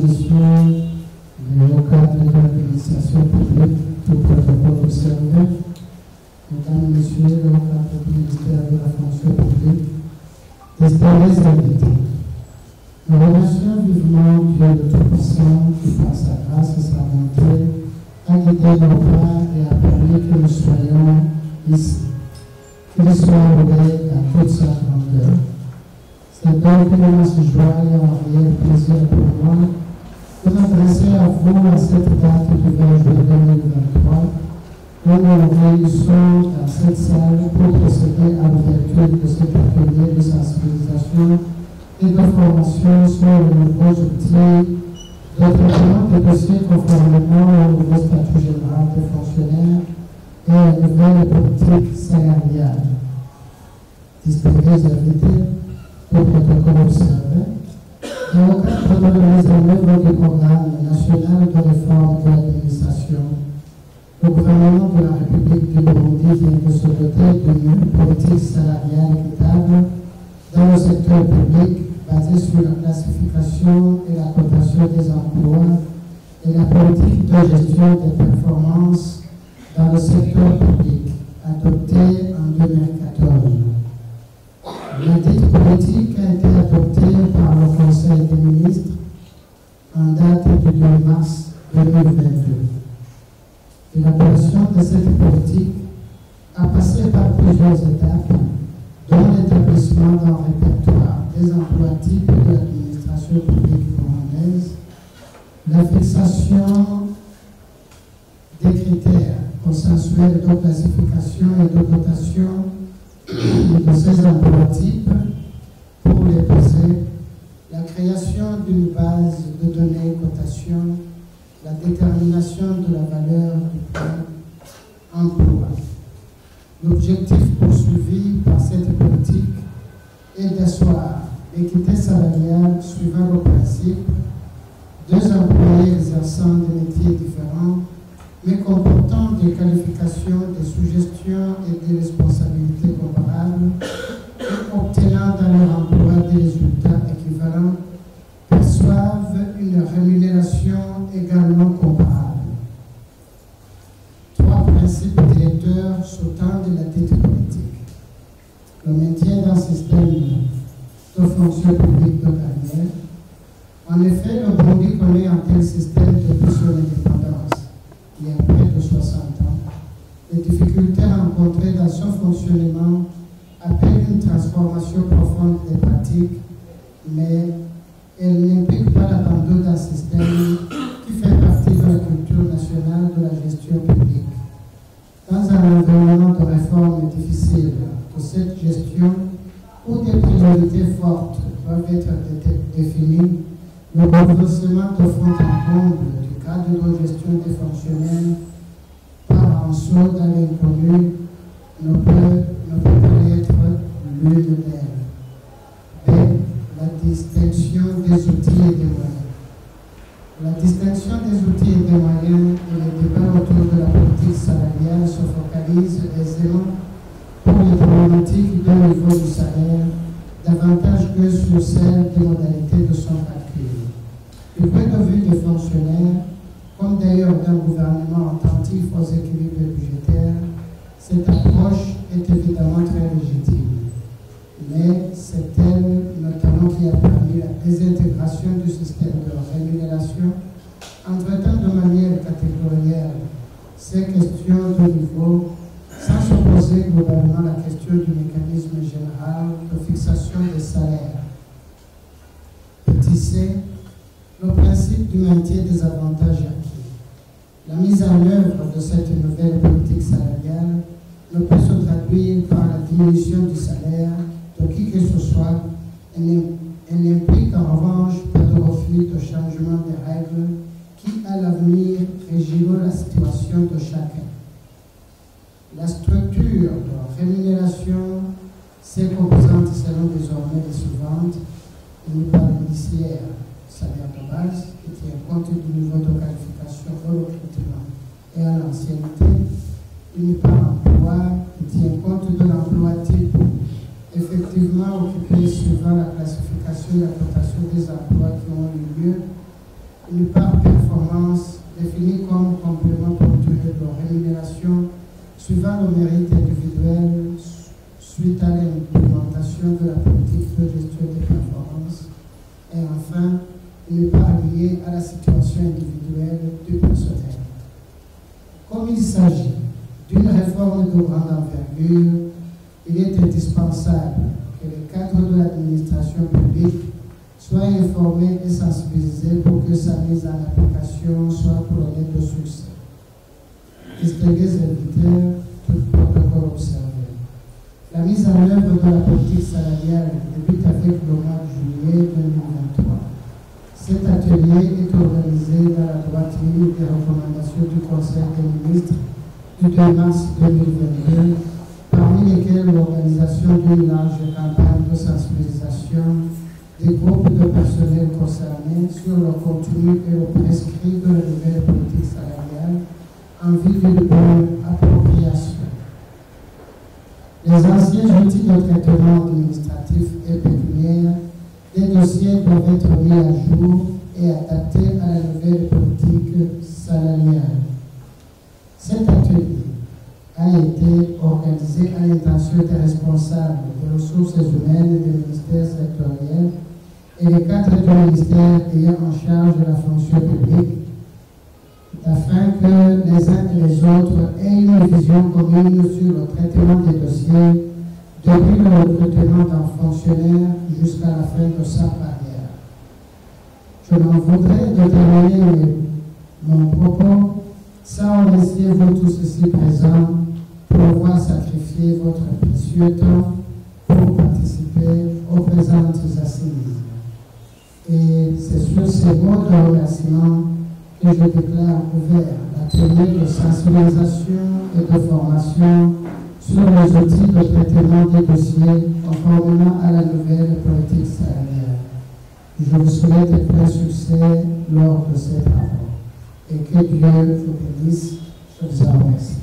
Messieurs les hauts cadres de l'administration publique, tout protocole observé, Mesdames, Messieurs les hauts cadres du ministère de la fonction publique, distingués invités, nous remercions vivement Dieu de Tout-Puissant qui, par sa grâce et sa bonté, a guidé nos pas et a permis que nous soyons ici. Qu'il soit loué à toute sa grandeur. C'est donc une immense joie et un réel plaisir pour moi de m'adresser à vous à cette date du 20 juillet 2023, où nous réunissons dans cette salle pour procéder à l'ouverture de cet atelier de sensibilisation et de formation sur les nouveaux outils de traitement des dossiers conformément au nouveau statut général des fonctionnaires et à la nouvelle politique salariale. Distingués invités, pour protocole observé, dans le cadre de la mise en œuvre du programme national de réforme de l'administration, le gouvernement de la République du Burundi vient de se doter d'une politique salariale équitable dans le secteur public basée sur la classification et la cotation des emplois et la politique de gestion des performances dans le secteur public adoptée en 2014. La dite politique a été adoptée par le Conseil des ministres en date du 2 mars 2022. L'élaboration de cette politique a passé par plusieurs étapes, dont l'établissement d'un répertoire des emplois types de l'administration publique burundaise, la fixation des critères consensuels de classification et de cotation de ces emplois types pour les poser, la création d'une base de données cotation, la détermination de la valeur du point emploi. L'objectif poursuivi par cette politique est d'asseoir l'équité salariale suivant le principe deux employés exerçant des métiers différents mais comportant des qualifications, des suggestions et des responsabilités comparables et obtenant dans leur emploi des résultats équivalents, perçoivent une rémunération également comparable. Trois principes directeurs sous-tendent la dite politique. Le maintien d'un système de fonction publique de carrière. En effet, le Burundi connaît un tel système depuis son indépendance, il y a près de 60 ans. Les difficultés rencontrées dans son fonctionnement appellent une transformation profonde des pratiques, mais elle n'implique pas l'abandon d'un système qui fait partie de la culture nationale de la gestion publique. Dans un environnement de réforme difficile de cette gestion, où des priorités fortes doivent être définies, le bouleversement de fond en comble du cadre de gestion des fonctionnaires par un saut dans l'inconnu ne peut pas être l'une d'elles. B. La distinction des outils et des moyens. La distinction des outils et des moyens et les débats autour de la politique salariale se focalisent aisément pour les problématiques de niveau du salaire, davantage que sur celle des modalités de son calcul. Du point de vue des fonctionnaires, comme d'ailleurs d'un gouvernement attentif aux équilibres budgétaires, cette approche est évidemment très légitime. Mais c'est elle, notamment, qui a permis la désintégration du système de rémunération en traitant de manière catégorielle ces questions de niveau, sans s'opposer globalement à la question du mécanisme général de fixation des salaires. Petit c, le principe du maintien des avantages acquis. La mise en œuvre de cette nouvelle politique salariale ne peut se traduire par la diminution du salaire de qui que ce soit. Elle n'implique en revanche pas de refus de changement des règles qui, à l'avenir, régiront la situation de chacun. La structure de rémunération, ses composantes seront désormais les suivantes. Il n'y a pas d'indiciaire, salaire de base, qui tient compte du niveau de qualification au recrutement et à l'ancienneté. Il n'y a pas d'emploi, qui tient compte de l'emploi type, effectivement occupé suivant la classification et la cotation des emplois qui ont eu lieu une part performance définie comme complément ponctuel de rémunération suivant le mérite individuel suite à l'implémentation de la politique de gestion des performances. Et enfin, une part liée à la situation individuelle du personnel. Comme il s'agit d'une réforme de grande envergure, il est indispensable que les cadres de l'administration publique soient informés et sensibilisés pour que sa mise en application soit couronnée de succès. Distingués invités, tout protocole observé. La mise en œuvre de la politique salariale débute avec le mois de juillet 2023. Cet atelier est organisé dans la droite ligne des recommandations du Conseil des ministres du 2 mars 2022, parmi lesquelles l'organisation d'une large campagne de sensibilisation des groupes de personnel concernés sur le contenu et le prescrit de la nouvelle politique salariale en vue d'une bonne appropriation. Les anciens outils de traitement administratif et pécuniaire des dossiers doivent être mis à jour et adaptés à la nouvelle politique salariale. Cet atelier a été organisé à l'intention des responsables des ressources humaines des ministères sectoriels et les cadres du ministère ayant en charge de la fonction publique, afin que les uns et les autres aient une vision commune sur le traitement des dossiers depuis le recrutement d'un fonctionnaire jusqu'à la fin de sa carrière. Je m'en voudrais de terminer mon propos sans remercier vous tous ici présents pour avoir sacrifié votre précieux temps pour participer aux présentes assises. Et c'est sur ces mots de remerciement que je déclare ouvert l'atelier de sensibilisation et de formation sur les outils de traitement des dossiers conformément à la nouvelle politique salariale. Je vous souhaite plein succès lors de ces travaux et que Dieu vous bénisse. Je vous en remercie.